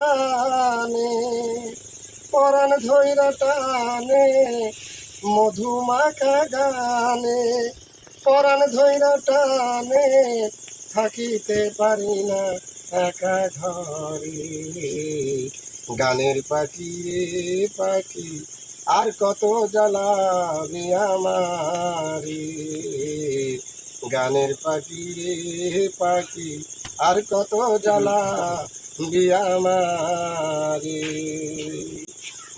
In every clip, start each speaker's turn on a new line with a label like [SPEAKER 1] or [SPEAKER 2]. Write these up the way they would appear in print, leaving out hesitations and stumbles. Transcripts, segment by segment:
[SPEAKER 1] টানে পরাণ ধৈরা টানে মধুমাখা গানে পরাণ ধৈরা টানে থাকিতে পারি না একা ঘরে গানের পাখি রে পাখি আর কত জ্বালাবি আমারে গানের পাখি রে পাখি আর কত জ্বালাবি আমারে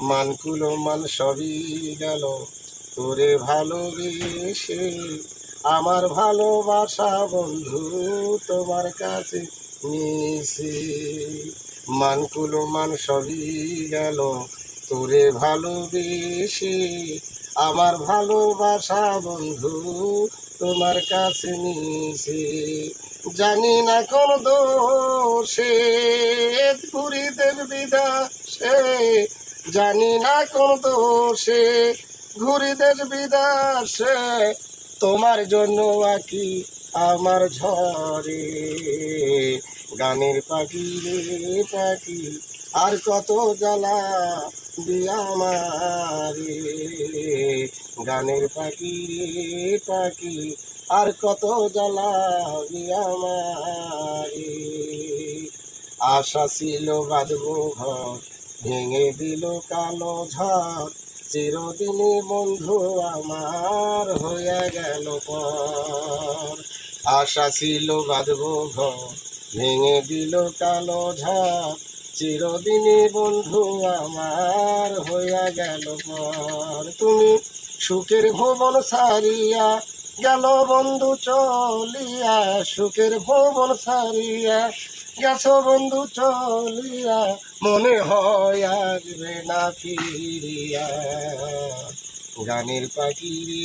[SPEAKER 1] মানকুলো মান সবই গেল তোরে ভালোবেসে আমার ভালোবাসা বন্ধু তোমার কাছে মিশে মানকুলো মান সবই গেল তোরে ভালোবেসে আমার ভালোবাসা বন্ধু তোমার কাছে মিশে জানি না কোন দোষে ঘুরিদের বিদাসে জানি না কোন দোষে ঘুরিদের বিদাসে তোমার জন্য আঁকি আমার ঝরে গানের পাখি রে পাখি আর কত জ্বালা দিয়া আমারে গানের পাখি রে পাখি আর কত জ্বালা দিয়া আমারে আশা ছিল বাঁধবো ঘর ভেঙে দিল কালো ঝড় চিরদিনই বন্ধু আমার হয়ে গেল পর আশা ছিল বাঁধবো ঘর ভেঙে দিল কালো ঝড় চিরদিনই বন্ধু আমার হয়ে গেল পর তুমি সুখের ভুবন ছাড়িয়া গেল বন্ধু চলিয়া সুখের ভুবন ছাড়িয়া গেছো বন্ধু চলিয়া মনে হয় আসবে না ফিরিয়া গানের পাখি রে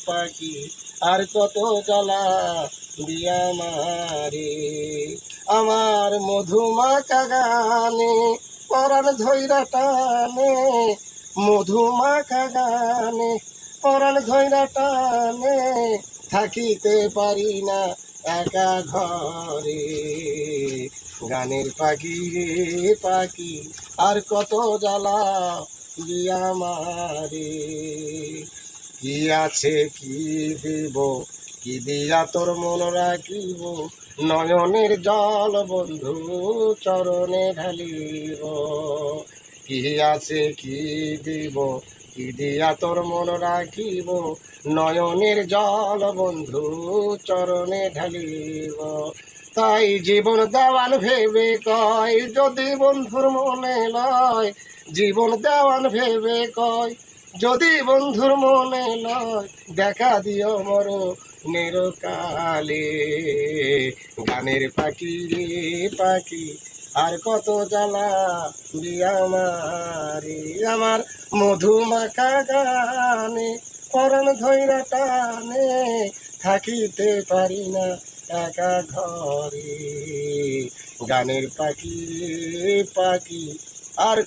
[SPEAKER 1] পাখি আর কত জ্বালা দিয়া মারে আমার মধুমাখা গানে পরাণ ধৈরা টানে মধুমাখা গানে পরাণ ধৈরা টানে থাকিতে পারি না একা ঘরে গানের পাখি রে পাখি আর কত জ্বালা দিয়া মারে কি আছে কি দিব কি দিয়া তোর মন রাখিব নয়নের জল বন্ধু চরণে ঢালিব কি আছে কি দিব কি দিয়া তোর মন রাখিব নয়নের জল বন্ধু চরণে ঢালিব তাই জীবন দেওয়ান ভেবে কয় যদি বন্ধুর মনে লয় জীবন দেওয়ান ভেবে কয় যদি বন্ধুর মনে লয় দেখা দিও মর নিরকালে গানের পাখি রে পাখি আর কত জ্বালা দিয়া আমারে আমার মধুমাখা গানে পরাণ ধৈরা টানে থাকিতে পারি না একা ঘরে গানের পাখি রে পাখি আর